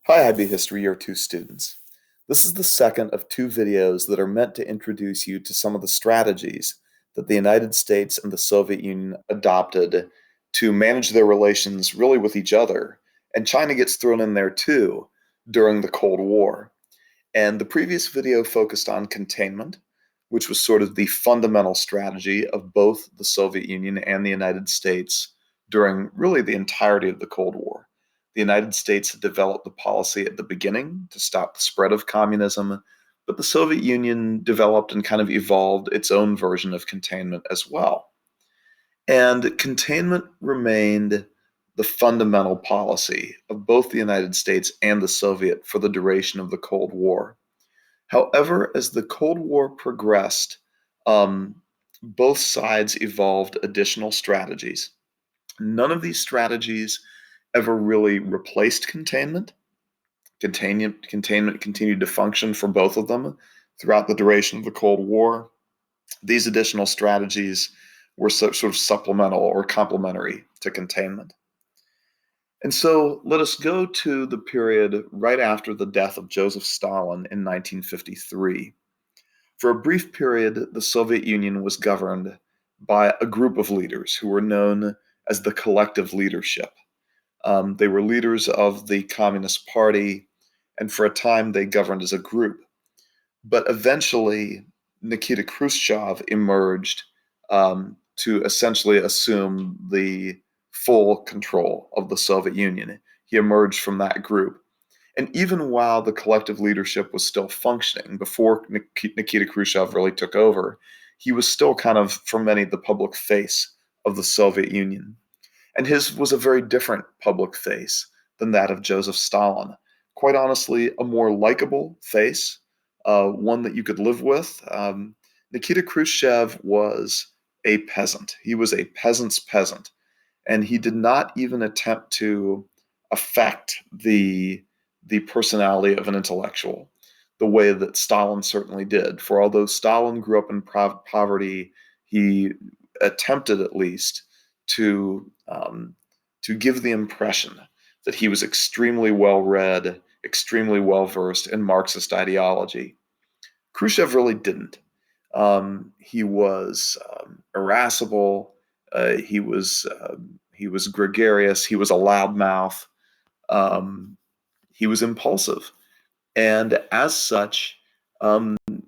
Hi, IB History Year 2 students. This is the second of two videos that are meant to introduce you to some of the strategies that the United States and the Soviet Union adopted to manage their relations really with each other, and China gets thrown in there too during the Cold War. And the previous video focused on containment, which was sort of the fundamental strategy of both the Soviet Union and the United States during really the entirety of the Cold War. The United States had developed the policy at the beginning to stop the spread of communism, but the Soviet Union developed and kind of evolved its own version of containment as well. And containment remained the fundamental policy of both the United States and the Soviet for the duration of the Cold War. However, as the Cold War progressed, both sides evolved additional strategies. None of these strategies ever really replaced containment. Containment continued to function for both of them throughout the duration of the Cold War. These additional strategies were sort of supplemental or complementary to containment. And so let us go to the period right after the death of Joseph Stalin in 1953. For a brief period, the Soviet Union was governed by a group of leaders who were known as the collective leadership. They were leaders of the Communist Party, and for a time they governed as a group. But eventually, Nikita Khrushchev emerged to essentially assume the full control of the Soviet Union. He emerged from that group. And even while the collective leadership was still functioning, before Nikita Khrushchev really took over, he was still kind of, for many, the public face of the Soviet Union. And his was a very different public face than that of Joseph Stalin. Quite honestly, a more likable face, one that you could live with. Nikita Khrushchev was a peasant. He was a peasant's peasant. And he did not even attempt to affect the personality of an intellectual the way that Stalin certainly did. For although Stalin grew up in poverty, he attempted at least to give the impression that he was extremely well read, extremely well versed in Marxist ideology. Khrushchev really didn't. He was irascible. He was gregarious. He was a loudmouth. He was impulsive, and as such,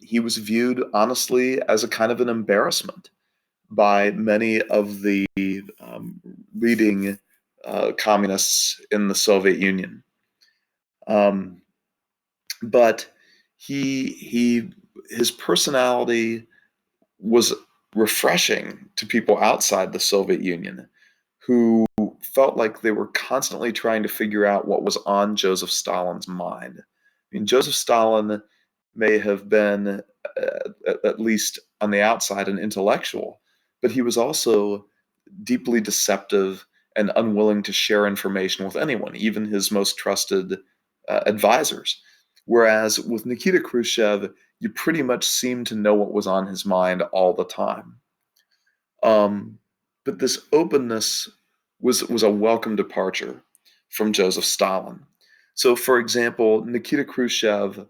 he was viewed honestly as a kind of an embarrassment by many of the leading communists in the Soviet Union. But his personality was refreshing to people outside the Soviet Union who felt like they were constantly trying to figure out what was on Joseph Stalin's mind. I mean, Joseph Stalin may have been, at least on the outside, an intellectual, but he was also deeply deceptive and unwilling to share information with anyone, even his most trusted advisors. Whereas with Nikita Khrushchev, you pretty much seemed to know what was on his mind all the time. But this openness was a welcome departure from Joseph Stalin. So, for example, Nikita Khrushchev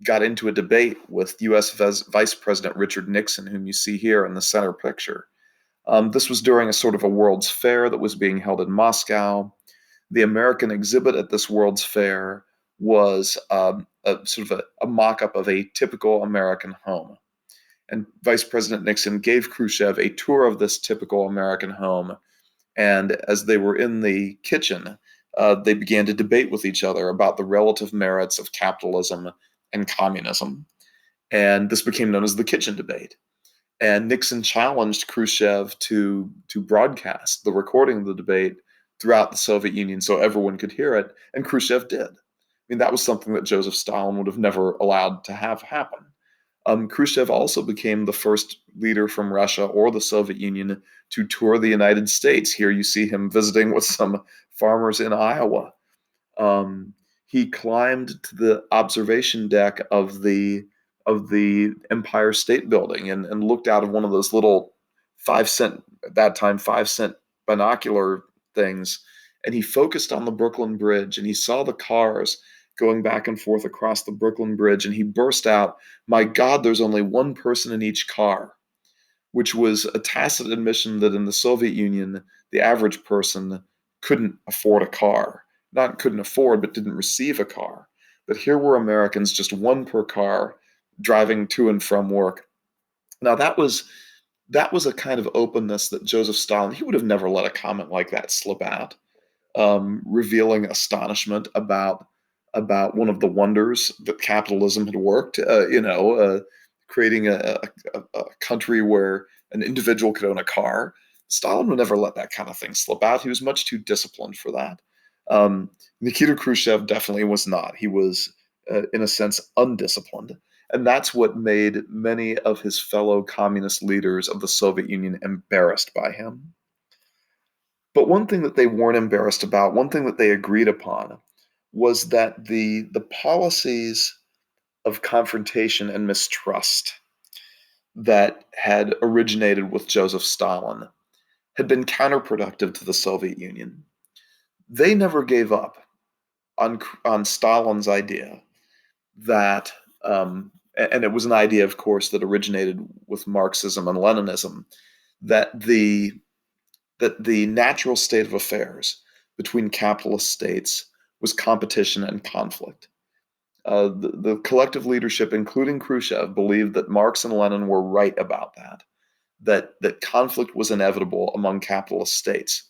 got into a debate with U.S. Vice President Richard Nixon, whom you see here in the center picture. This was during a sort of a World's Fair that was being held in Moscow. The American exhibit at this World's Fair was sort of a mock-up of a typical American home. And Vice President Nixon gave Khrushchev a tour of this typical American home. And as they were in the kitchen, they began to debate with each other about the relative merits of capitalism and communism. And this became known as the kitchen debate. And Nixon challenged Khrushchev to broadcast the recording of the debate throughout the Soviet Union so everyone could hear it, and Khrushchev did. I mean, that was something that Joseph Stalin would have never allowed to have happen. Khrushchev also became the first leader from Russia or the Soviet Union to tour the United States. Here you see him visiting with some farmers in Iowa. He climbed to the observation deck of the Empire State Building and looked out of one of those little 5-cent, at that time, 5-cent binocular things. And he focused on the Brooklyn Bridge and he saw the cars going back and forth across the Brooklyn Bridge, and he burst out, "My God, there's only one person in each car," which was a tacit admission that in the Soviet Union, the average person couldn't afford a car. Not couldn't afford, but didn't receive a car. But here were Americans, just one per car, driving to and from work. Now that was a kind of openness that Joseph Stalin, he would have never let a comment like that slip out, revealing astonishment about one of the wonders that capitalism had worked. Creating a country where an individual could own a car. Stalin would never let that kind of thing slip out. He was much too disciplined for that. Nikita Khrushchev definitely was not. He was, in a sense, undisciplined. And that's what made many of his fellow communist leaders of the Soviet Union embarrassed by him. But one thing that they weren't embarrassed about, one thing that they agreed upon, was that the policies of confrontation and mistrust that had originated with Joseph Stalin had been counterproductive to the Soviet Union. They never gave up on Stalin's idea that, and it was an idea, of course, that originated with Marxism and Leninism, that the natural state of affairs between capitalist states was competition and conflict. The collective leadership, including Khrushchev, believed that Marx and Lenin were right about that conflict was inevitable among capitalist states.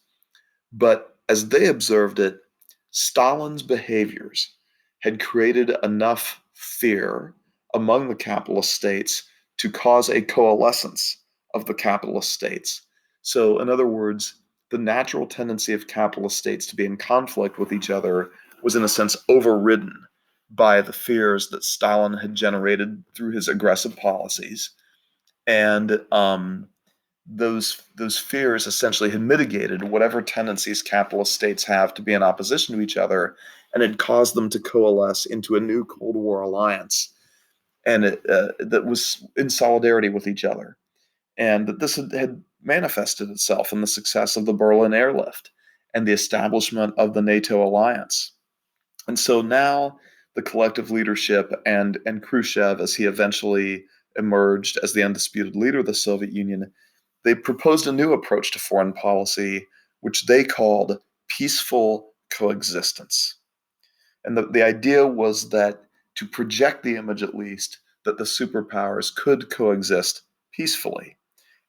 But as they observed it, Stalin's behaviors had created enough fear among the capitalist states to cause a coalescence of the capitalist states. So, in other words, the natural tendency of capitalist states to be in conflict with each other was, in a sense, overridden by the fears that Stalin had generated through his aggressive policies. And those fears essentially had mitigated whatever tendencies capitalist states have to be in opposition to each other, and had caused them to coalesce into a new Cold War alliance, and that was in solidarity with each other. And that this had manifested itself in the success of the Berlin airlift and the establishment of the NATO alliance. And so now the collective leadership and Khrushchev, as he eventually emerged as the undisputed leader of the Soviet Union, they proposed a new approach to foreign policy, which they called peaceful coexistence. And the idea was that to project the image, at least, that the superpowers could coexist peacefully,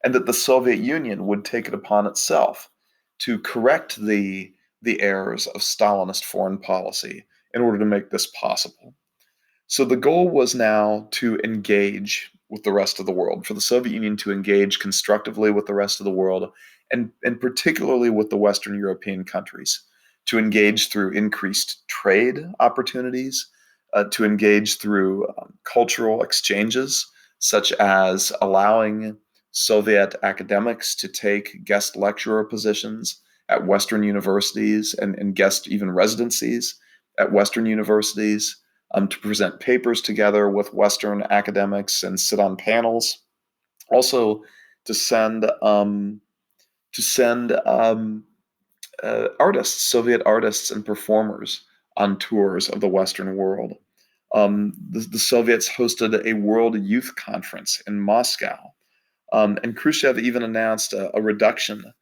and that the Soviet Union would take it upon itself to correct the errors of Stalinist foreign policy in order to make this possible. So the goal was now to engage with the rest of the world, for the Soviet Union to engage constructively with the rest of the world, and particularly with the Western European countries, to engage through increased trade opportunities, to engage through cultural exchanges, such as allowing Soviet academics to take guest lecturer positions at Western universities and guest even residencies at Western universities, to present papers together with Western academics and sit on panels. Also, to send artists, Soviet artists and performers on tours of the Western world. The Soviets hosted a World Youth Conference in Moscow. And Khrushchev even announced a reduction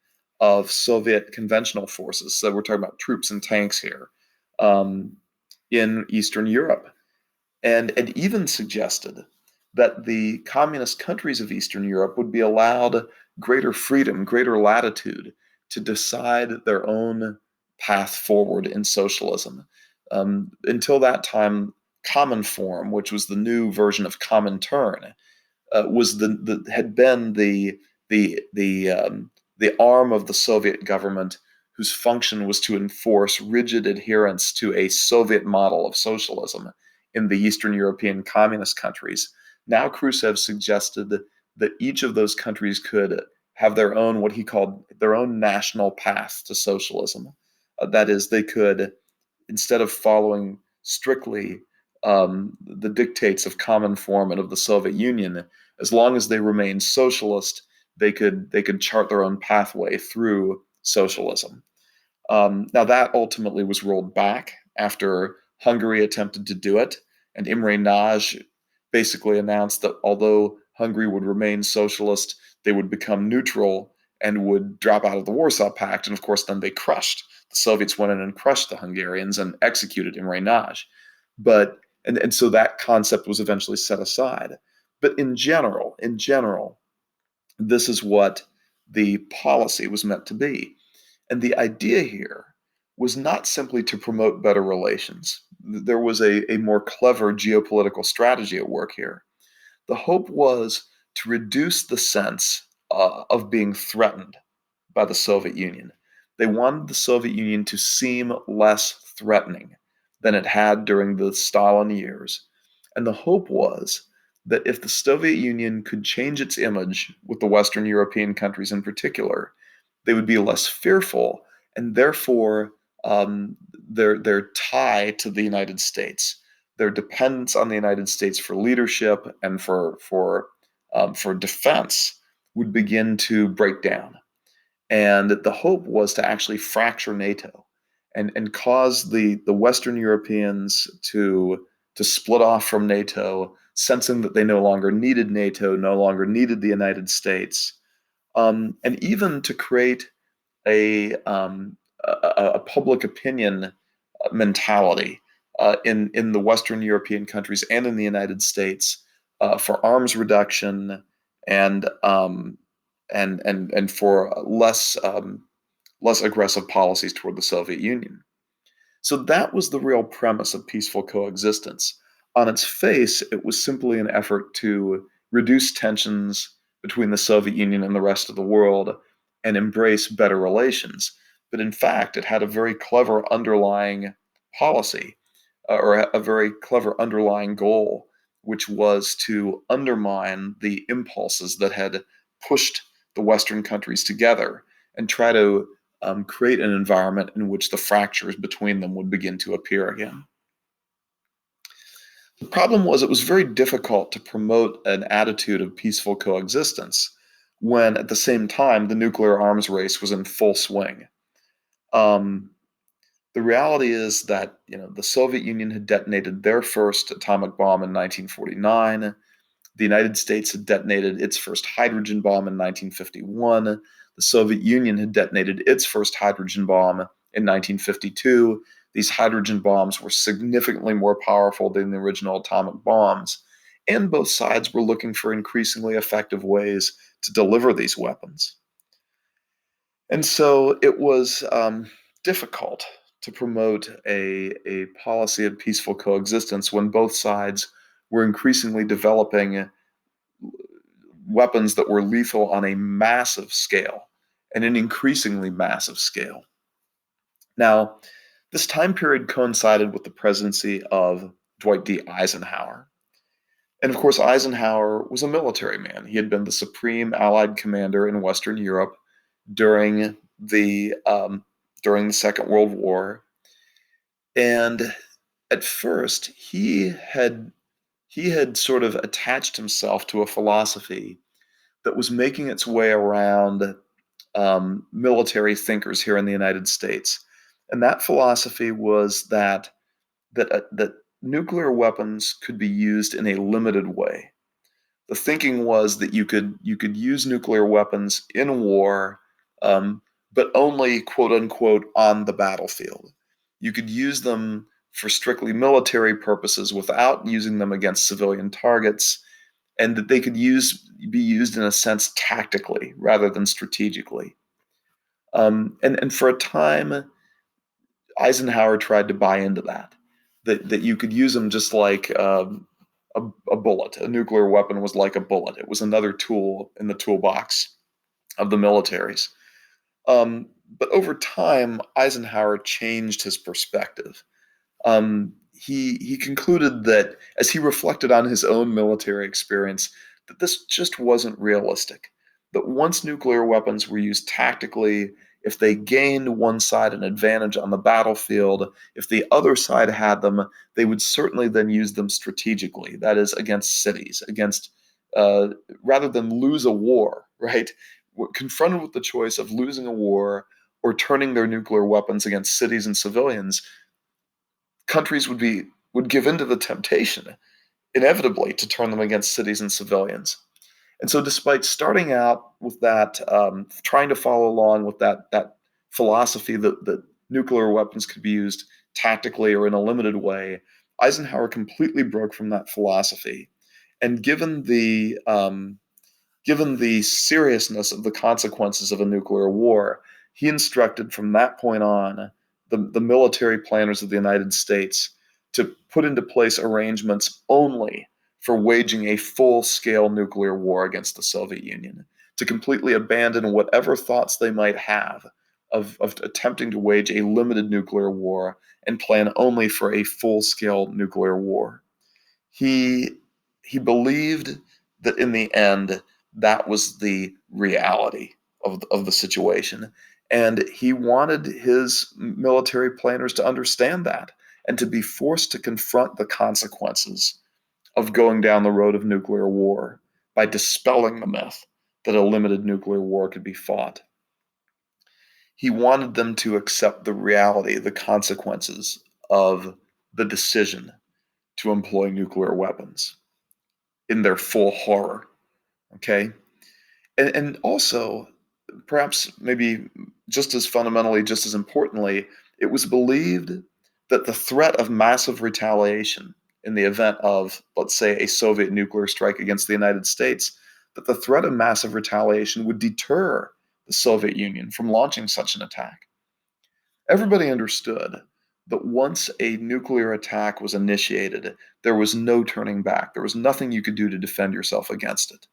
of Soviet conventional forces. So we're talking about troops and tanks here, in Eastern Europe. And even suggested that the communist countries of Eastern Europe would be allowed greater freedom, greater latitude to decide their own path forward in socialism. Until that time, Cominform, which was the new version of Comintern, was had been the arm of the Soviet government whose function was to enforce rigid adherence to a Soviet model of socialism in the Eastern European communist countries. Now Khrushchev suggested that each of those countries could have their own, what he called their own national path to socialism. That is, they could, instead of following strictly the dictates of Cominform and of the Soviet Union, as long as they remained socialist, they could chart their own pathway through socialism. Now that ultimately was rolled back after Hungary attempted to do it, and Imre Nagy basically announced that although Hungary would remain socialist, they would become neutral and would drop out of the Warsaw Pact. And of course, then they crushed. The Soviets went in and crushed the Hungarians and executed Imre Nagy. But and so that concept was eventually set aside. But in general, this is what the policy was meant to be. And the idea here was not simply to promote better relations. There was a more clever geopolitical strategy at work here. The hope was to reduce the sense of being threatened by the Soviet Union. They wanted the Soviet Union to seem less threatening than it had during the Stalin years. And the hope was that if the Soviet Union could change its image with the Western European countries in particular, they would be less fearful, and therefore their tie to the United States, their dependence on the United States for leadership and for defense would begin to break down. And the hope was to actually fracture NATO and cause the Western Europeans to split off from NATO, sensing that they no longer needed NATO, no longer needed the United States, and even to create a public opinion mentality in the Western European countries and in the United States for arms reduction and for less aggressive policies toward the Soviet Union. So that was the real premise of peaceful coexistence. On its face, it was simply an effort to reduce tensions between the Soviet Union and the rest of the world and embrace better relations. But in fact, it had a very clever underlying policy or a very clever underlying goal, which was to undermine the impulses that had pushed the Western countries together and try to create an environment in which the fractures between them would begin to appear again. The problem was it was very difficult to promote an attitude of peaceful coexistence when at the same time the nuclear arms race was in full swing. Um, the reality is that the Soviet Union had detonated their first atomic bomb in 1949. The United States had detonated its first hydrogen bomb in 1951. The Soviet Union had detonated its first hydrogen bomb in 1952. These hydrogen bombs were significantly more powerful than the original atomic bombs, and both sides were looking for increasingly effective ways to deliver these weapons. And so it was difficult to promote a policy of peaceful coexistence when both sides were increasingly developing weapons that were lethal on a massive scale and an increasingly massive scale. Now, this time period coincided with the presidency of Dwight D. Eisenhower. And of course, Eisenhower was a military man. He had been the supreme Allied commander in Western Europe during the Second World War. And at first, he had sort of attached himself to a philosophy that was making its way around military thinkers here in the United States. And that philosophy was that nuclear weapons could be used in a limited way. The thinking was that you could use nuclear weapons in war, but only quote unquote on the battlefield. You could use them for strictly military purposes without using them against civilian targets, and that they could be used in a sense tactically rather than strategically. And for a time, Eisenhower tried to buy into that you could use them just like a bullet. A nuclear weapon was like a bullet. It was another tool in the toolbox of the militaries. But over time, Eisenhower changed his perspective. He concluded that as he reflected on his own military experience, that this just wasn't realistic. That once nuclear weapons were used tactically, if they gained one side an advantage on the battlefield, if the other side had them, they would certainly then use them strategically. That is, against cities, rather than lose a war, right? Confronted with the choice of losing a war or turning their nuclear weapons against cities and civilians, countries would give in to the temptation, inevitably, to turn them against cities and civilians. And so, despite starting out with that, trying to follow along with that philosophy that nuclear weapons could be used tactically or in a limited way, Eisenhower completely broke from that philosophy. And given the seriousness of the consequences of a nuclear war, he instructed from that point on the military planners of the United States to put into place arrangements only for waging a full-scale nuclear war against the Soviet Union, to completely abandon whatever thoughts they might have of attempting to wage a limited nuclear war and plan only for a full-scale nuclear war. He he believed that in the end that was the reality of the situation. And he wanted his military planners to understand that and to be forced to confront the consequences of going down the road of nuclear war by dispelling the myth that a limited nuclear war could be fought. He wanted them to accept the reality, the consequences of the decision to employ nuclear weapons in their full horror. Okay. And also, perhaps maybe just as fundamentally, just as importantly, it was believed that the threat of massive retaliation in the event of, let's say, a Soviet nuclear strike against the United States, that the threat of massive retaliation would deter the Soviet Union from launching such an attack. Everybody understood that once a nuclear attack was initiated, there was no turning back. There was nothing you could do to defend yourself against it.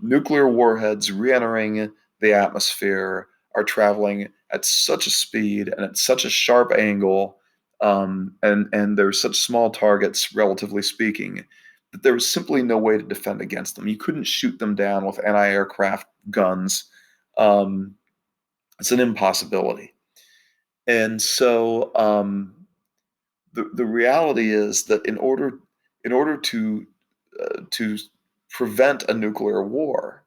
Nuclear warheads re-entering the atmosphere are traveling at such a speed and at such a sharp angle, and they're such small targets, relatively speaking, that there was simply no way to defend against them. You couldn't shoot them down with anti-aircraft guns. It's an impossibility. And so the reality is that in order to prevent a nuclear war,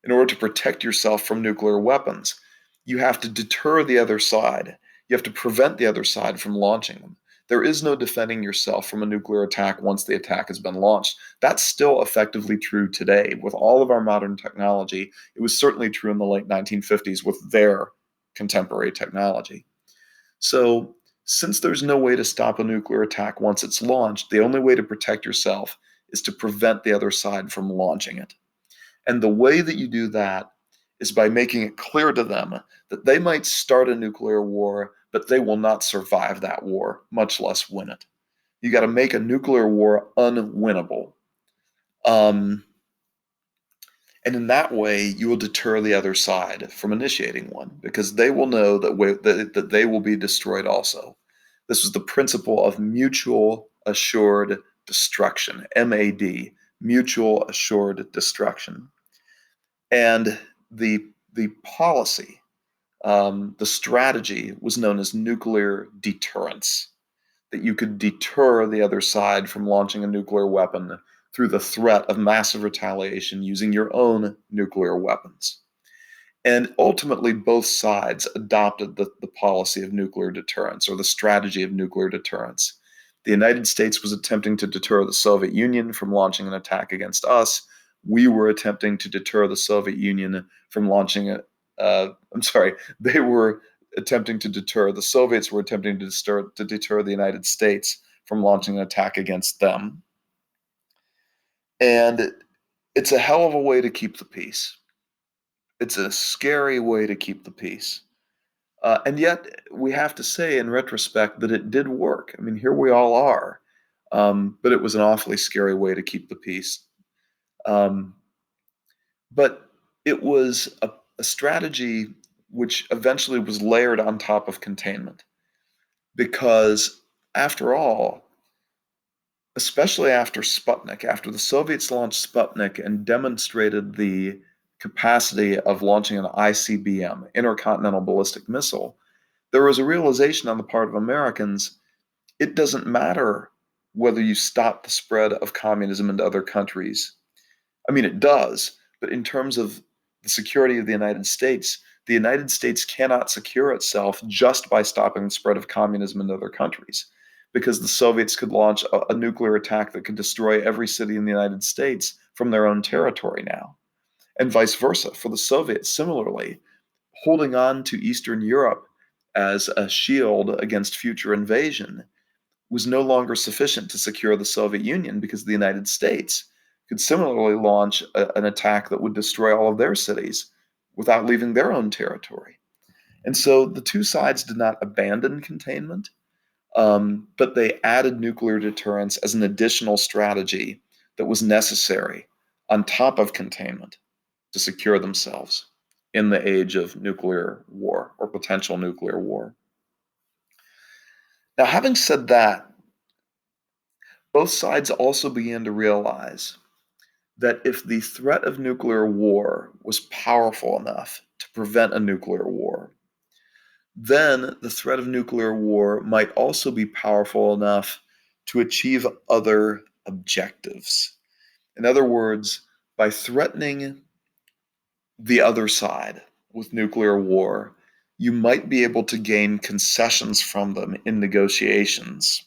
in order to protect yourself from nuclear weapons, you have to deter the other side. You have to prevent the other side from launching them. There is no defending yourself from a nuclear attack once the attack has been launched. That's still effectively true today. With all of our modern technology, it was certainly true in the late 1950s with their contemporary technology. So, since there's no way to stop a nuclear attack once it's launched, the only way to protect yourself is to prevent the other side from launching it. And the way that you do that is by making it clear to them that they might start a nuclear war, but they will not survive that war, much less win it. You got to make a nuclear war unwinnable. Um, and in that way, you will deter the other side from initiating one because they will know that they will be destroyed also. This was the principle of mutual assured destruction, MAD, mutual assured destruction. And the policy, the strategy was known as nuclear deterrence, that you could deter the other side from launching a nuclear weapon through the threat of massive retaliation using your own nuclear weapons. And ultimately, both sides adopted the policy of nuclear deterrence or the strategy of nuclear deterrence. The United States was attempting to deter the Soviet Union from launching an attack against us. We were attempting to deter the Soviet Union from launching a, I'm sorry, they were attempting to deter, the Soviets were attempting to deter the United States from launching an attack against them. And it's a hell of a way to keep the peace. It's a scary way to keep the peace. And yet, we have to say in retrospect that it did work. I mean, here we all are. But it was an awfully scary way to keep the peace. But it was a strategy which eventually was layered on top of containment. Because, after all, especially after Sputnik, after the Soviets launched Sputnik and demonstrated the capacity of launching an ICBM, intercontinental ballistic missile, there was a realization on the part of Americans it doesn't matter whether you stop the spread of communism into other countries. I mean, it does, but in terms of the security of the United States cannot secure itself just by stopping the spread of communism into other countries. because the Soviets could launch a nuclear attack that could destroy every city in the United States from their own territory now, and vice versa for the Soviets. Similarly, holding on to Eastern Europe as a shield against future invasion was no longer sufficient to secure the Soviet Union, because the United States could similarly launch an attack that would destroy all of their cities without leaving their own territory. And so the two sides did not abandon containment, but they added nuclear deterrence as an additional strategy that was necessary on top of containment to secure themselves in the age of nuclear war or potential nuclear war. Now, having said that, both sides also began to realize that if the threat of nuclear war was powerful enough to prevent a nuclear war, then the threat of nuclear war might also be powerful enough to achieve other objectives. In other words, by threatening the other side with nuclear war, you might be able to gain concessions from them in negotiations,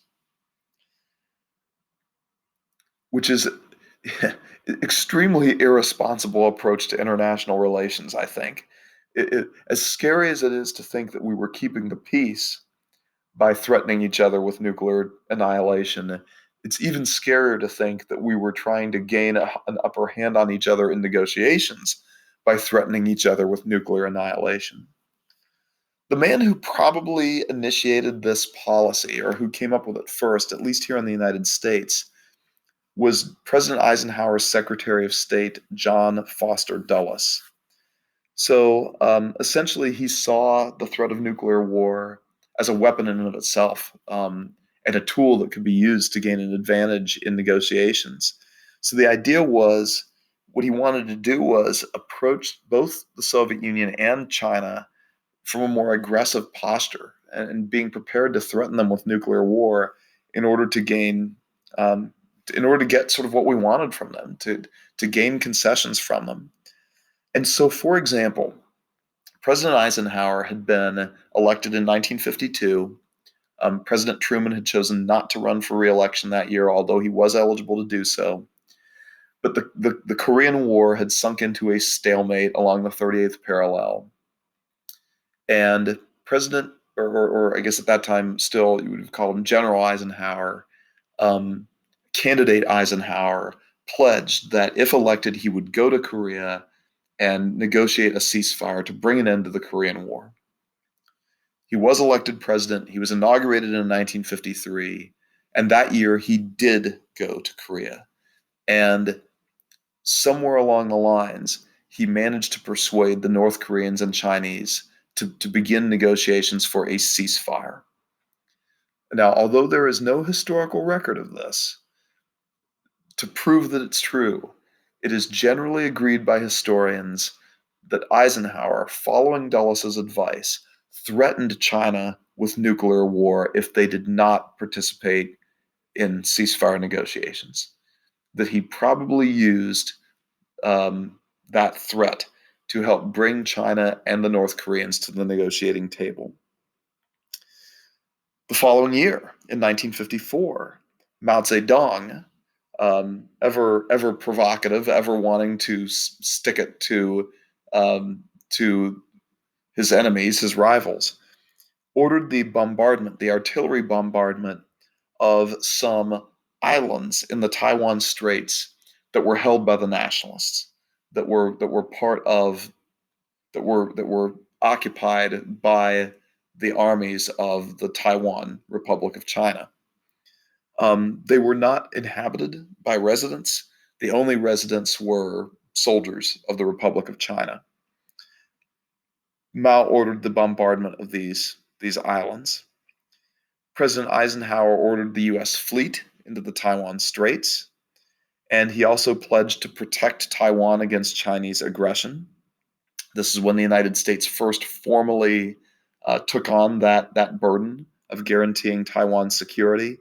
which is extremely irresponsible approach to international relations, I think. As scary as it is to think that we were keeping the peace by threatening each other with nuclear annihilation, it's even scarier to think that we were trying to gain an upper hand on each other in negotiations by threatening each other with nuclear annihilation. The man who probably initiated this policy, or who came up with it first, at least here in the United States, was President Eisenhower's Secretary of State, John Foster Dulles. So essentially, he saw the threat of nuclear war as a weapon in and of itself, and a tool that could be used to gain an advantage in negotiations. So the idea was, what he wanted to do was approach both the Soviet Union and China from a more aggressive posture, and being prepared to threaten them with nuclear war in order to gain, in order to get sort of what we wanted from them, to gain concessions from them. And so, for example, President Eisenhower had been elected in 1952. President Truman had chosen not to run for re-election that year, although he was eligible to do so. But the Korean War had sunk into a stalemate along the 38th parallel. And President, or I guess at that time still, you would have called him General Eisenhower, candidate Eisenhower, pledged that if elected, he would go to Korea and negotiate a ceasefire to bring an end to the Korean War. He was elected president. He was inaugurated in 1953. And that year, he did go to Korea. And somewhere along the lines, he managed to persuade the North Koreans and Chinese to begin negotiations for a ceasefire. Now, although there is no historical record of this, to prove that it's true, it is generally agreed by historians that Eisenhower, following Dulles' advice, threatened China with nuclear war if they did not participate in ceasefire negotiations. That he probably used that threat to help bring China and the North Koreans to the negotiating table. The following year, in 1954, Mao Zedong, ever provocative, ever wanting to stick it to his enemies, his rivals, ordered the artillery bombardment of some islands in the Taiwan Straits that were held by the nationalists, that were occupied by the armies of the Taiwan Republic of China. They were not inhabited by residents. The only residents were soldiers of the Republic of China. Mao ordered the bombardment of these islands. President Eisenhower ordered the U.S. fleet into the Taiwan Straits, and he also pledged to protect Taiwan against Chinese aggression. This is when the United States first formally took on that burden of guaranteeing Taiwan's security.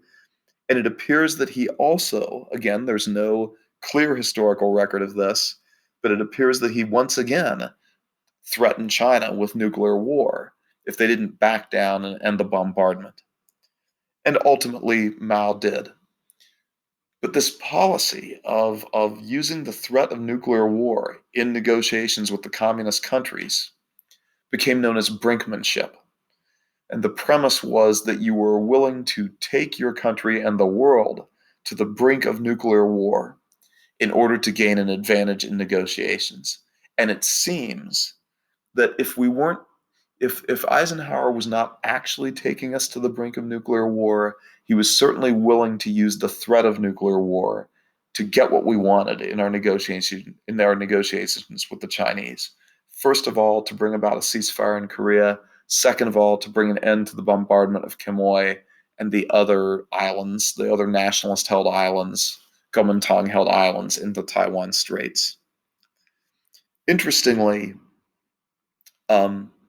And it appears that he also, again, there's no clear historical record of this, but it appears that he once again threatened China with nuclear war if they didn't back down and end the bombardment. and ultimately Mao did. But this policy of using the threat of nuclear war in negotiations with the communist countries became known as brinkmanship. And the premise was that you were willing to take your country and the world to the brink of nuclear war in order to gain an advantage in negotiations. And it seems that if Eisenhower was not actually taking us to the brink of nuclear war, he was certainly willing to use the threat of nuclear war to get what we wanted in our negotiations with the Chinese. First of all, to bring about a ceasefire in Korea. Second of all, to bring an end to the bombardment of Quemoy and the other islands, the other nationalist-held islands, Kuomintang-held islands in the Taiwan Straits. Interestingly,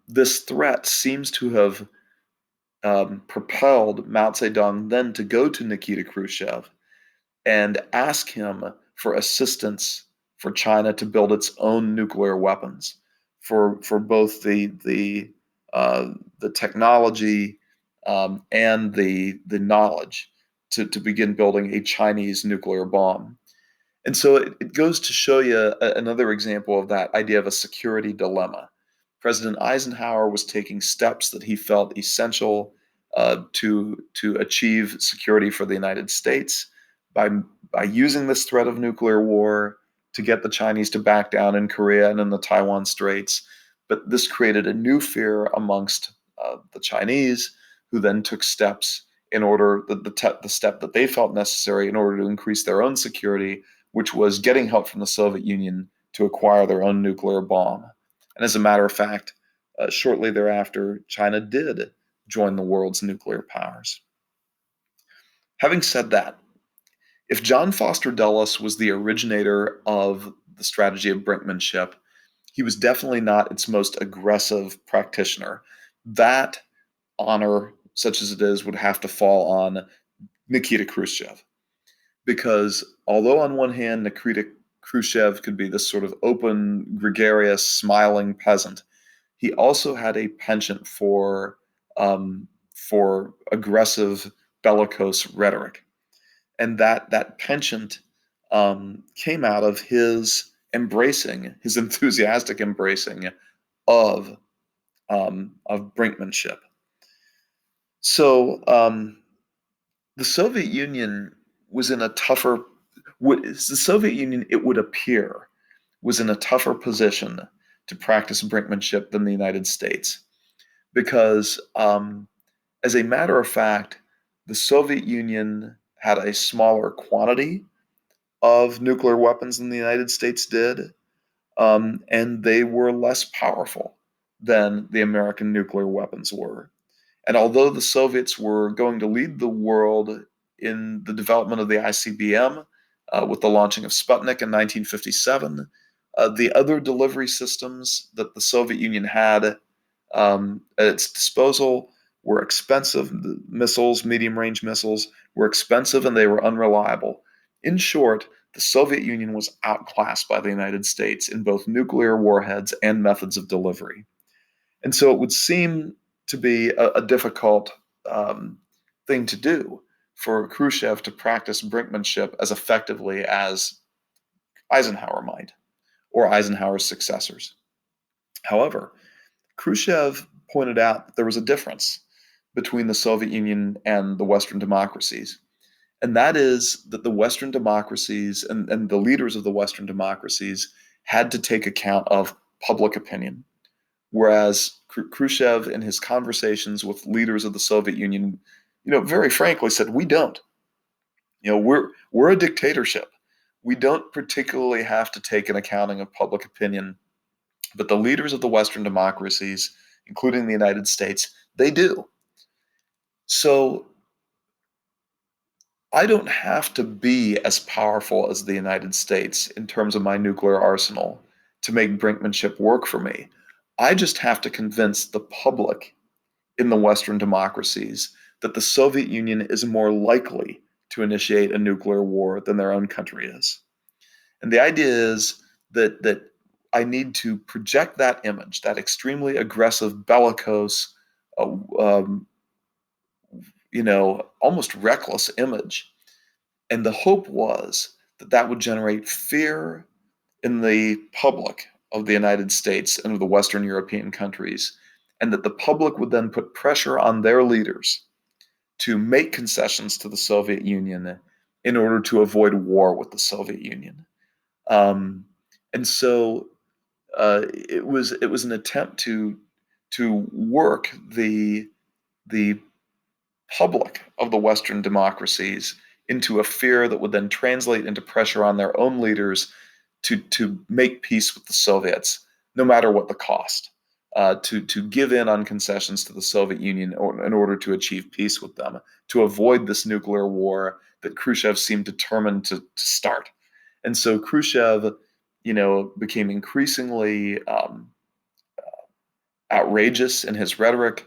this threat seems to have propelled Mao Zedong then to go to Nikita Khrushchev and ask him for assistance for China to build its own nuclear weapons, for both the technology and the knowledge to begin building a Chinese nuclear bomb. And so it goes to show you another example of that idea of a security dilemma. President Eisenhower was taking steps that he felt essential to achieve security for the United States by using this threat of nuclear war to get the Chinese to back down in Korea and in the Taiwan Straits. But this created a new fear amongst the Chinese, who then took steps in order the step that they felt necessary in order to increase their own security, which was getting help from the Soviet Union to acquire their own nuclear bomb. And as a matter of fact, shortly thereafter, China did join the world's nuclear powers. Having said that, if John Foster Dulles was the originator of the strategy of brinkmanship, he was definitely not its most aggressive practitioner. That honor, such as it is, would have to fall on Nikita Khrushchev. Because although on one hand, Nikita Khrushchev could be this sort of open, gregarious, smiling peasant, he also had a penchant for aggressive, bellicose rhetoric, and that penchant came out of his enthusiastic embracing of brinkmanship. So the Soviet Union was in a tougher. The Soviet Union, it would appear, was in a tougher position to practice brinkmanship than the United States, because, as a matter of fact, the Soviet Union had a smaller quantity of nuclear weapons than the United States did, and they were less powerful than the American nuclear weapons were. And although the Soviets were going to lead the world in the development of the ICBM with the launching of Sputnik in 1957, the other delivery systems that the Soviet Union had at its disposal were expensive. The missiles, medium-range missiles, were expensive and they were unreliable. In short, the Soviet Union was outclassed by the United States in both nuclear warheads and methods of delivery. And so it would seem to be a difficult thing to do for Khrushchev to practice brinkmanship as effectively as Eisenhower might, or Eisenhower's successors. However, Khrushchev pointed out that there was a difference between the Soviet Union and the Western democracies. And that is that the Western democracies and the leaders of the Western democracies had to take account of public opinion. Whereas Khrushchev, in his conversations with leaders of the Soviet Union, very frankly said, we don't. We're a dictatorship. We don't particularly have to take an accounting of public opinion, but the leaders of the Western democracies, including the United States, they do. So I don't have to be as powerful as the United States in terms of my nuclear arsenal to make brinkmanship work for me. I just have to convince the public in the Western democracies that the Soviet Union is more likely to initiate a nuclear war than their own country is. And the idea is that I need to project that image, that extremely aggressive, bellicose, almost reckless image. And the hope was that that would generate fear in the public of the United States and of the Western European countries, and that the public would then put pressure on their leaders to make concessions to the Soviet Union in order to avoid war with the Soviet Union. And so it was an attempt to work the public of the Western democracies into a fear that would then translate into pressure on their own leaders to make peace with the Soviets, no matter what the cost, to give in on concessions to the Soviet Union in order to achieve peace with them, to avoid this nuclear war that Khrushchev seemed determined to start. And so Khrushchev, became increasingly outrageous in his rhetoric,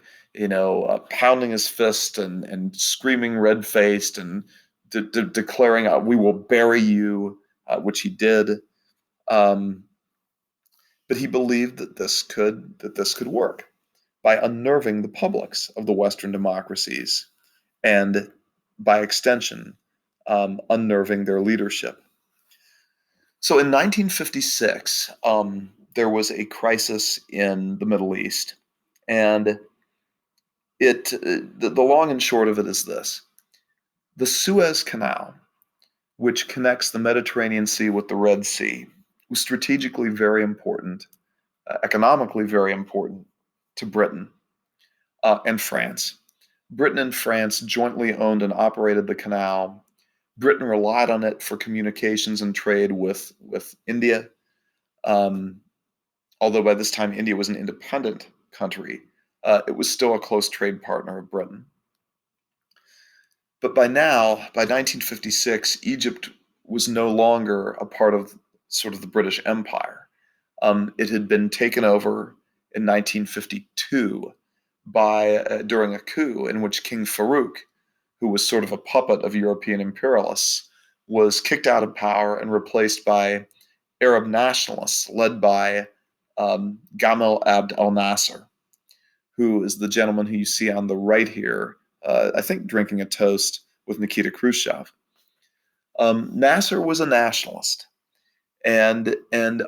pounding his fist and screaming red-faced and declaring, "We will bury you," which he did. Um, but he believed that this could work by unnerving the publics of the Western democracies, and by extension, unnerving their leadership. So in 1956, there was a crisis in the Middle East, and the long and short of it is this: the Suez Canal, which connects the Mediterranean Sea with the Red Sea, was strategically very important, economically very important to Britain and France. Britain and France jointly owned and operated the canal. Britain relied on it for communications and trade with India, although by this time India was an independent country. It was still a close trade partner of Britain. But by 1956, Egypt was no longer a part of sort of the British Empire. It had been taken over in 1952 during a coup in which King Farouk, who was sort of a puppet of European imperialists, was kicked out of power and replaced by Arab nationalists led by Gamal Abd al-Nasser, who is the gentleman who you see on the right here, I think drinking a toast with Nikita Khrushchev. Nasser was a nationalist, and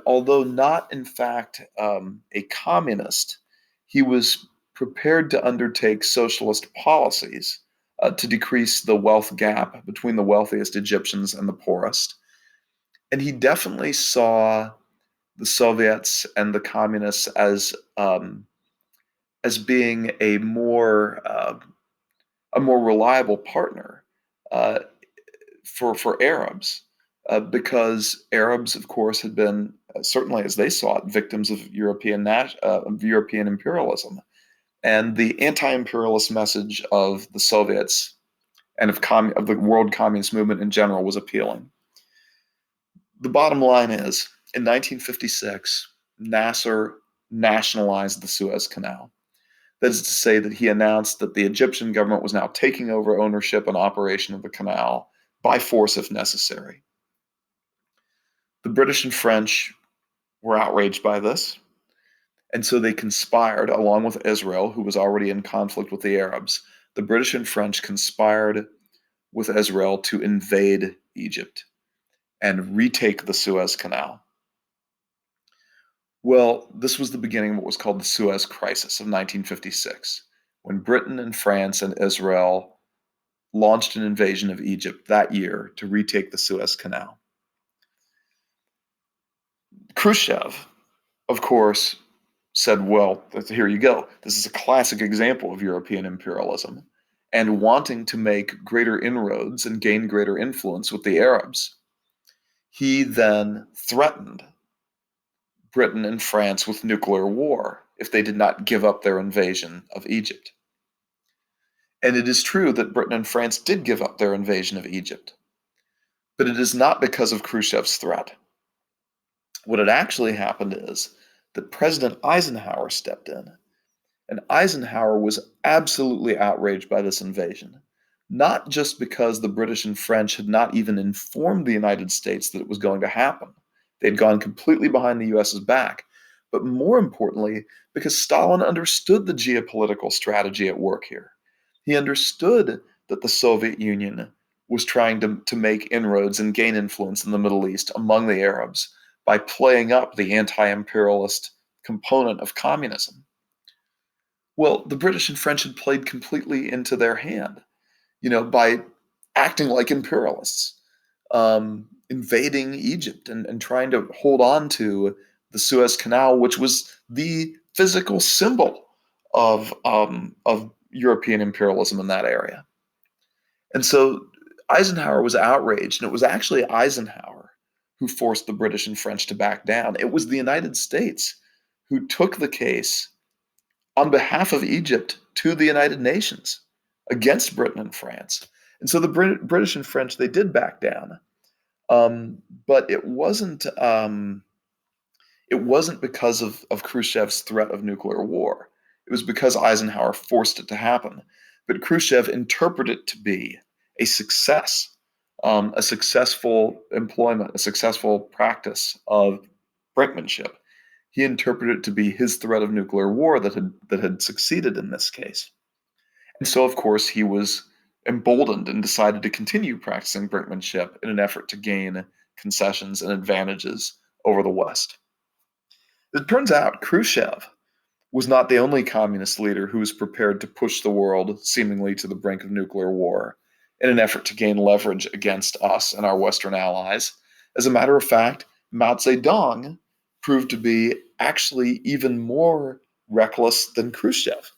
although not in fact a communist, he was prepared to undertake socialist policies to decrease the wealth gap between the wealthiest Egyptians and the poorest. And he definitely saw the Soviets and the communists as being a more reliable partner for Arabs, because Arabs, of course, had been, certainly as they saw it, victims of European imperialism. And the anti-imperialist message of the Soviets and of the world communist movement in general was appealing. The bottom line is, in 1956, Nasser nationalized the Suez Canal. That is to say that he announced that the Egyptian government was now taking over ownership and operation of the canal by force if necessary. The British and French were outraged by this, and so they conspired, along with Israel, who was already in conflict with the Arabs. The British and French conspired with Israel to invade Egypt and retake the Suez Canal. Well, this was the beginning of what was called the Suez Crisis of 1956, when Britain and France and Israel launched an invasion of Egypt that year to retake the Suez Canal. Khrushchev, of course, said, well, here you go. This is a classic example of European imperialism, and wanting to make greater inroads and gain greater influence with the Arabs. He then threatened Britain and France with nuclear war if they did not give up their invasion of Egypt. And it is true that Britain and France did give up their invasion of Egypt, but it is not because of Khrushchev's threat. What had actually happened is that President Eisenhower stepped in, and Eisenhower was absolutely outraged by this invasion, not just because the British and French had not even informed the United States that it was going to happen. They'd gone completely behind the US's back, but more importantly, because Stalin understood the geopolitical strategy at work here. He understood that the Soviet Union was trying to make inroads and gain influence in the Middle East among the Arabs by playing up the anti-imperialist component of communism. Well, the British and French had played completely into their hand, by acting like imperialists, invading Egypt and trying to hold on to the Suez Canal, which was the physical symbol of European imperialism in that area. And so Eisenhower was outraged, and it was actually Eisenhower who forced the British and French to back down. It was the United States who took the case on behalf of Egypt to the United Nations against Britain and France. And so the British and French, they did back down. But it wasn't because of Khrushchev's threat of nuclear war. It was because Eisenhower forced it to happen. But Khrushchev interpreted it to be a success, a successful employment, a successful practice of brinkmanship. He interpreted it to be his threat of nuclear war that had succeeded in this case. And so, of course, he was emboldened and decided to continue practicing brinkmanship in an effort to gain concessions and advantages over the West. It turns out Khrushchev was not the only communist leader who was prepared to push the world seemingly to the brink of nuclear war in an effort to gain leverage against us and our Western allies. As a matter of fact, Mao Zedong proved to be actually even more reckless than Khrushchev.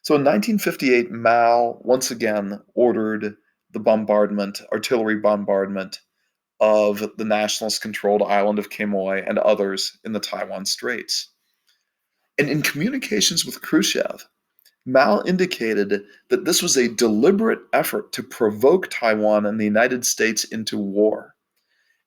So in 1958, Mao once again ordered the artillery bombardment of the nationalist-controlled island of Quemoy and others in the Taiwan Straits. And in communications with Khrushchev, Mao indicated that this was a deliberate effort to provoke Taiwan and the United States into war.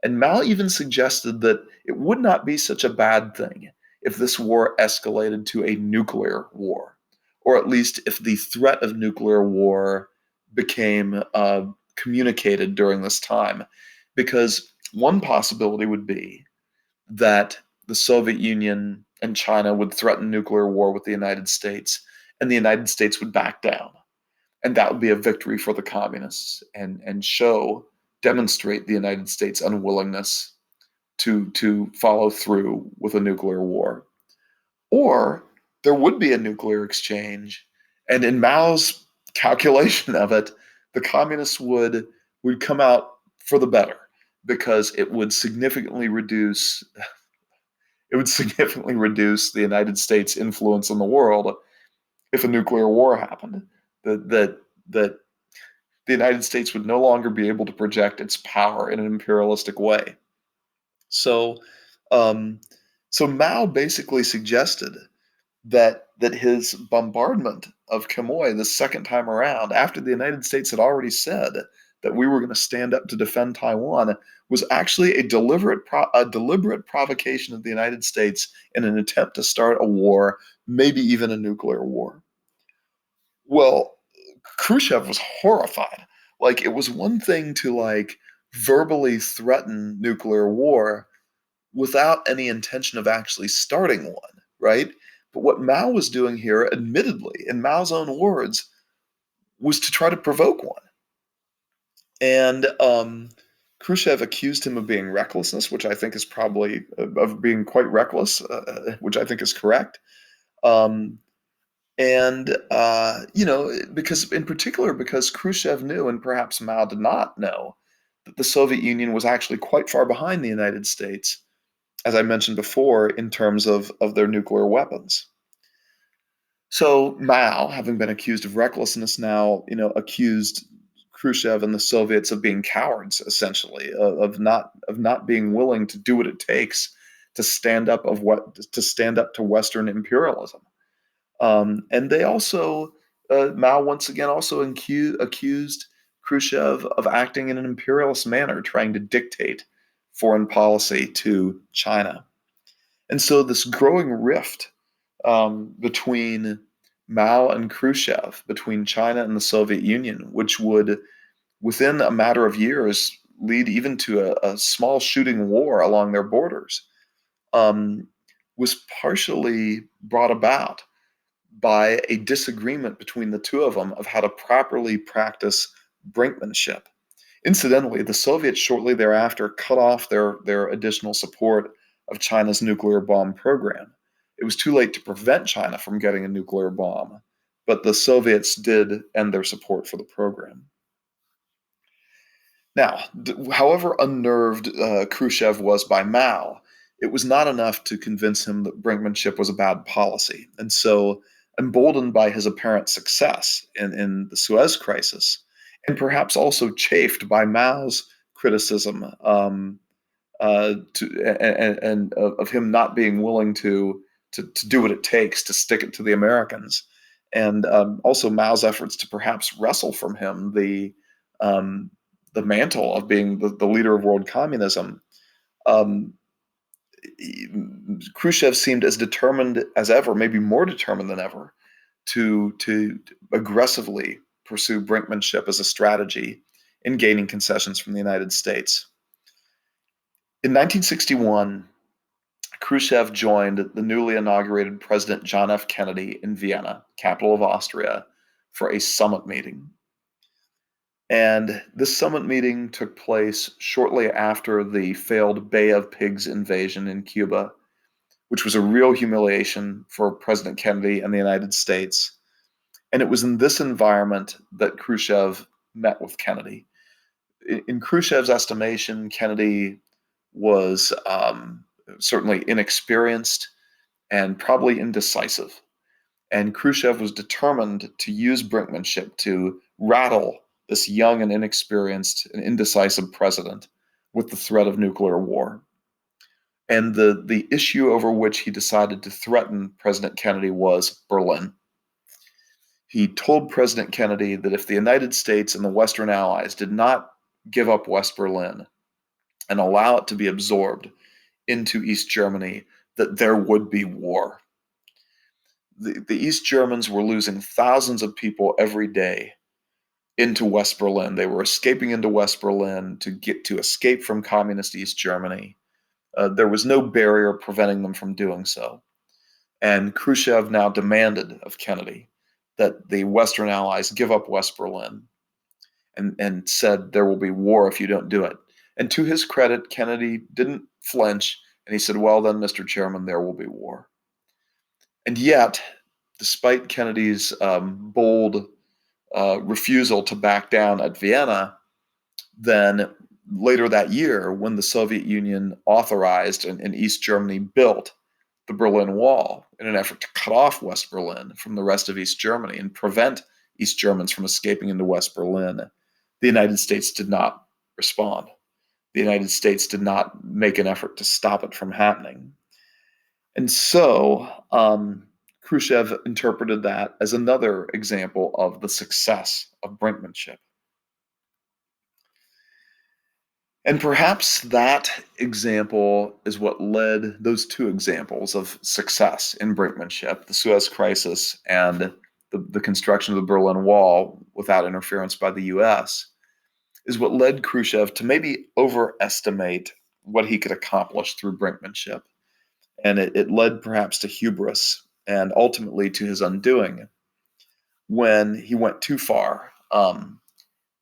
And Mao even suggested that it would not be such a bad thing if this war escalated to a nuclear war, or at least if the threat of nuclear war became communicated during this time. Because one possibility would be that the Soviet Union and China would threaten nuclear war with the United States, and the United States would back down. And that would be a victory for the communists and demonstrate the United States' unwillingness to follow through with a nuclear war. Or there would be a nuclear exchange, and in Mao's calculation of it, the communists would come out for the better, because it would significantly reduce the United States' influence in the world if a nuclear war happened. That the United States would no longer be able to project its power in an imperialistic way. So, so Mao basically suggested that his bombardment of Quemoy the second time around, after the United States had already said that we were going to stand up to defend Taiwan, was actually a deliberate provocation of the United States in an attempt to start a war, maybe even a nuclear war. Well, Khrushchev was horrified. Like, it was one thing to verbally threaten nuclear war without any intention of actually starting one, right? But what Mao was doing here, admittedly, in Mao's own words, was to try to provoke one. And Khrushchev accused him of being recklessness, which I think is probably of being quite reckless, which I think is correct. Because in particular, because Khrushchev knew, and perhaps Mao did not know, that the Soviet Union was actually quite far behind the United States, as I mentioned before, in terms of their nuclear weapons. So Mao, having been accused of recklessness, now accused Khrushchev and the Soviets of being cowards, essentially, of not being willing to do what it takes to stand up to Western imperialism. And they also, Mao once again also accused Khrushchev of acting in an imperialist manner, trying to dictate foreign policy to China. And so this growing rift between Mao and Khrushchev, between China and the Soviet Union, which would, within a matter of years, lead even to a small shooting war along their borders, was partially brought about by a disagreement between the two of them of how to properly practice brinkmanship. Incidentally, the Soviets shortly thereafter cut off their additional support of China's nuclear bomb program. It was too late to prevent China from getting a nuclear bomb, but the Soviets did end their support for the program. Now, however unnerved Khrushchev was by Mao, it was not enough to convince him that brinkmanship was a bad policy. And so, emboldened by his apparent success in the Suez Crisis, and perhaps also chafed by Mao's criticism and of him not being willing to do what it takes to stick it to the Americans, and also Mao's efforts to perhaps wrestle from him um, the mantle of being the leader of world communism. Um, Khrushchev seemed as determined as ever, maybe more determined than ever, to aggressively pursue brinkmanship as a strategy in gaining concessions from the United States. In 1961, Khrushchev joined the newly inaugurated President John F. Kennedy in Vienna, capital of Austria, for a summit meeting. And this summit meeting took place shortly after the failed Bay of Pigs invasion in Cuba, which was a real humiliation for President Kennedy and the United States. And it was in this environment that Khrushchev met with Kennedy. In Khrushchev's estimation, Kennedy was certainly inexperienced and probably indecisive. And Khrushchev was determined to use brinkmanship to rattle this young and inexperienced and indecisive president with the threat of nuclear war. And the issue over which he decided to threaten President Kennedy was Berlin. He told President Kennedy that if the United States and the Western Allies did not give up West Berlin and allow it to be absorbed into East Germany, that there would be war. The East Germans were losing thousands of people every day into West Berlin. They were escaping into West Berlin to escape from communist East Germany. There was no barrier preventing them from doing so. And Khrushchev now demanded of Kennedy that the Western Allies give up West Berlin and said there will be war if you don't do it. And to his credit, Kennedy didn't flinch, and he said, well then, Mr. Chairman, there will be war. And yet, despite Kennedy's bold refusal to back down at Vienna, then later that year, when the Soviet Union authorized and East Germany built the Berlin Wall in an effort to cut off West Berlin from the rest of East Germany and prevent East Germans from escaping into West Berlin, the United States did not respond. The United States did not make an effort to stop it from happening. And so Khrushchev interpreted that as another example of the success of brinkmanship. And perhaps that example is what led those two examples of success in brinkmanship, the Suez Crisis and the construction of the Berlin Wall without interference by the US, is what led Khrushchev to maybe overestimate what he could accomplish through brinkmanship. And it led perhaps to hubris and ultimately to his undoing when he went too far and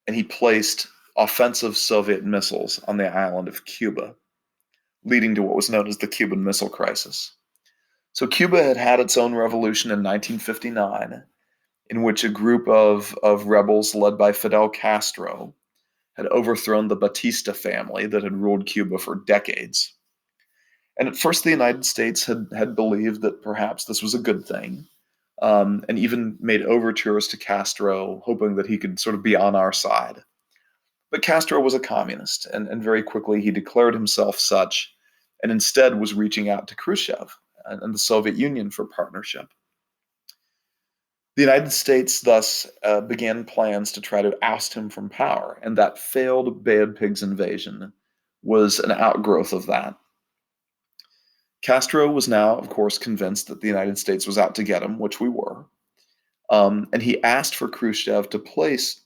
he placed offensive Soviet missiles on the island of Cuba, leading to what was known as the Cuban Missile Crisis. So Cuba had had its own revolution in 1959, in which a group of rebels led by Fidel Castro had overthrown the Batista family that had ruled Cuba for decades. And at first, the United States had believed that perhaps this was a good thing, and even made overtures to Castro, hoping that he could sort of be on our side. But Castro was a communist, and very quickly he declared himself such, and instead was reaching out to Khrushchev and the Soviet Union for partnership. The United States thus began plans to try to oust him from power, and that failed Bay of Pigs invasion was an outgrowth of that. Castro was now, of course, convinced that the United States was out to get him, which we were, and he asked for Khrushchev to place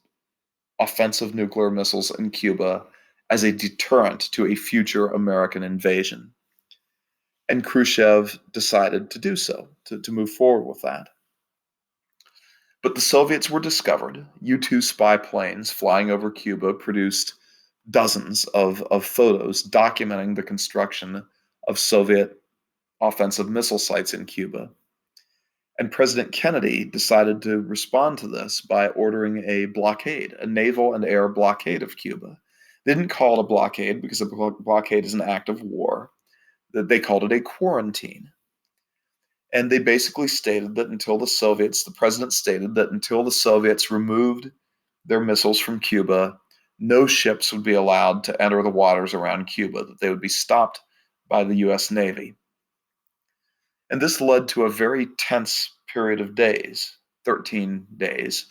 offensive nuclear missiles in Cuba as a deterrent to a future American invasion. And Khrushchev decided to do so, to move forward with that. But the Soviets were discovered. U-2 spy planes flying over Cuba produced dozens of photos documenting the construction of Soviet offensive missile sites in Cuba. And President Kennedy decided to respond to this by ordering a blockade, a naval and air blockade of Cuba. They didn't call it a blockade because a blockade is an act of war. They called it a quarantine. And they basically stated that the president stated that until the Soviets removed their missiles from Cuba, no ships would be allowed to enter the waters around Cuba, that they would be stopped by the U.S. Navy. And this led to a very tense period of days, 13 days,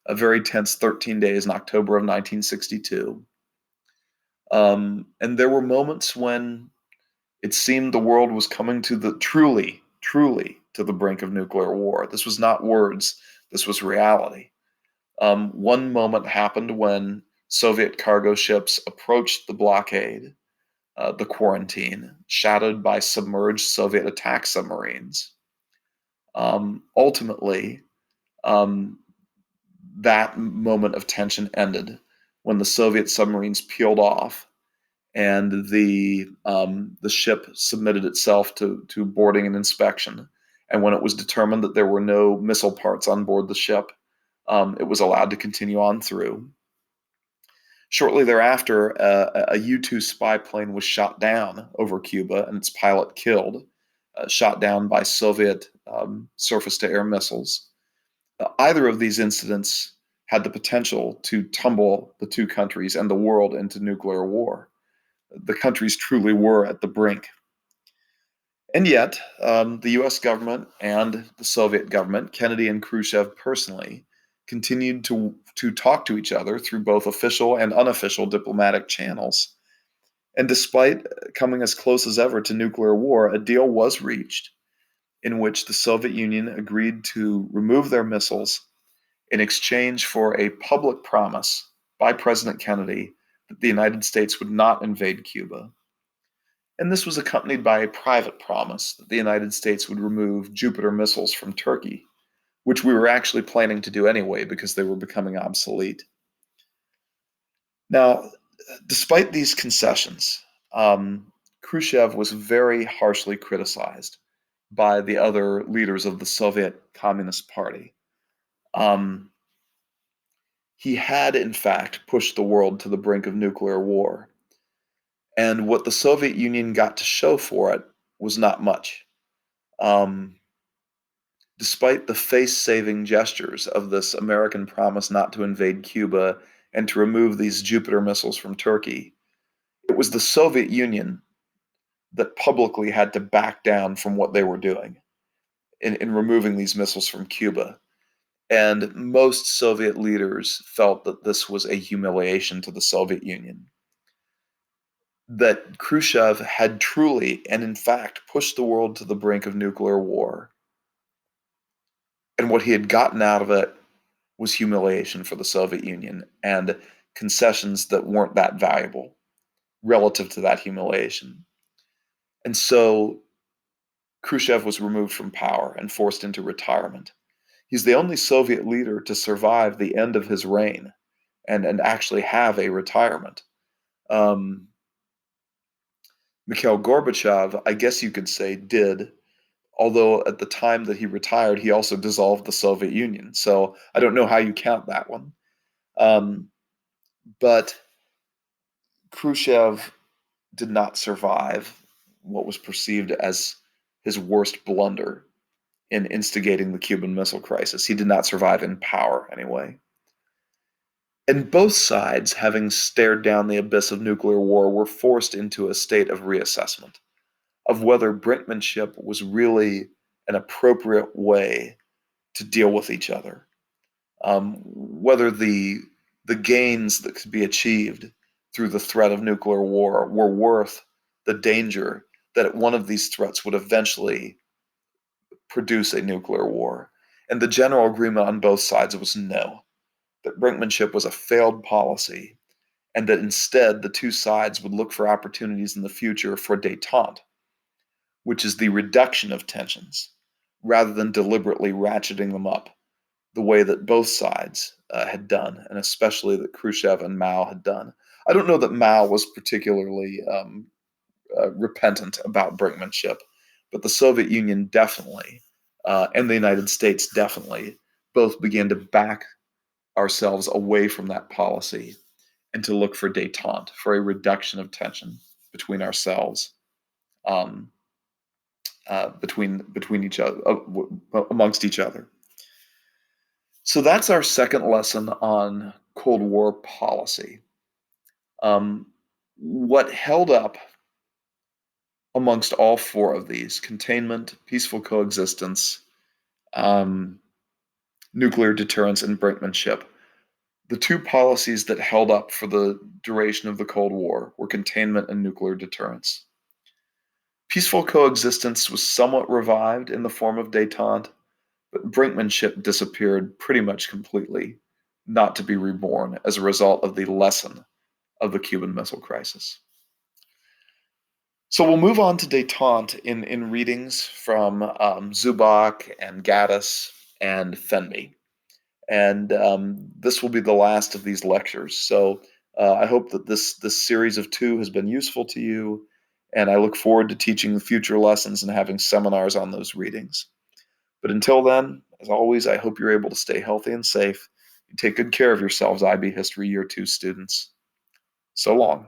a very tense 13 days in October of 1962. And there were moments when it seemed the world was coming to the truly to the brink of nuclear war. This was not words, this was reality. One moment happened when Soviet cargo ships approached the blockade, the quarantine, shadowed by submerged Soviet attack submarines. Ultimately, that moment of tension ended when the Soviet submarines peeled off and the ship submitted itself to boarding and inspection. And when it was determined that there were no missile parts on board the ship, it was allowed to continue on through. Shortly thereafter, a U-2 spy plane was shot down over Cuba and its pilot killed, shot down by Soviet surface-to-air missiles. Either of these incidents had the potential to tumble the two countries and the world into nuclear war. The countries truly were at the brink. And yet, the US government and the Soviet government, Kennedy and Khrushchev personally, continued to talk to each other through both official and unofficial diplomatic channels. And despite coming as close as ever to nuclear war, a deal was reached in which the Soviet Union agreed to remove their missiles in exchange for a public promise by President Kennedy that the United States would not invade Cuba. And this was accompanied by a private promise that the United States would remove Jupiter missiles from Turkey, which we were actually planning to do anyway because they were becoming obsolete. Now, despite these concessions, Khrushchev was very harshly criticized by the other leaders of the Soviet Communist Party. He had, in fact, pushed the world to the brink of nuclear war. And what the Soviet Union got to show for it was not much. Despite the face-saving gestures of this American promise not to invade Cuba and to remove these Jupiter missiles from Turkey, it was the Soviet Union that publicly had to back down from what they were doing in removing these missiles from Cuba. And most Soviet leaders felt that this was a humiliation to the Soviet Union. That Khrushchev had truly and in fact pushed the world to the brink of nuclear war. And what he had gotten out of it was humiliation for the Soviet Union and concessions that weren't that valuable relative to that humiliation. And so Khrushchev was removed from power and forced into retirement. He's the only Soviet leader to survive the end of his reign and actually have a retirement. Mikhail Gorbachev, I guess you could say, did, although at the time that he retired, he also dissolved the Soviet Union. So I don't know how you count that one. But Khrushchev did not survive what was perceived as his worst blunder in instigating the Cuban Missile Crisis. He did not survive in power, anyway. And both sides, having stared down the abyss of nuclear war, were forced into a state of reassessment of whether brinkmanship was really an appropriate way to deal with each other, whether the gains that could be achieved through the threat of nuclear war were worth the danger that one of these threats would eventually produce a nuclear war. And the general agreement on both sides was no, that brinkmanship was a failed policy, and that instead the two sides would look for opportunities in the future for détente, which is the reduction of tensions, rather than deliberately ratcheting them up the way that both sides had done, and especially that Khrushchev and Mao had done. I don't know that Mao was particularly repentant about brinkmanship, but the Soviet Union definitely, and the United States definitely, both began to back ourselves away from that policy and to look for détente, for a reduction of tension between ourselves, um, between each other, amongst each other. So that's our second lesson on Cold War policy. What held up amongst all four of these: containment, peaceful coexistence, um, nuclear deterrence, and brinkmanship. The two policies that held up for the duration of the Cold War were containment and nuclear deterrence. Peaceful coexistence was somewhat revived in the form of détente, but brinkmanship disappeared pretty much completely, not to be reborn as a result of the lesson of the Cuban Missile Crisis. So we'll move on to détente in readings from Zubak and Gaddis and Fenby. And this will be the last of these lectures. So I hope that this series of 2 has been useful to you, and I look forward to teaching the future lessons and having seminars on those readings. But until then, as always, I hope you're able to stay healthy and safe. You take good care of yourselves, IB History Year 2 students. So long.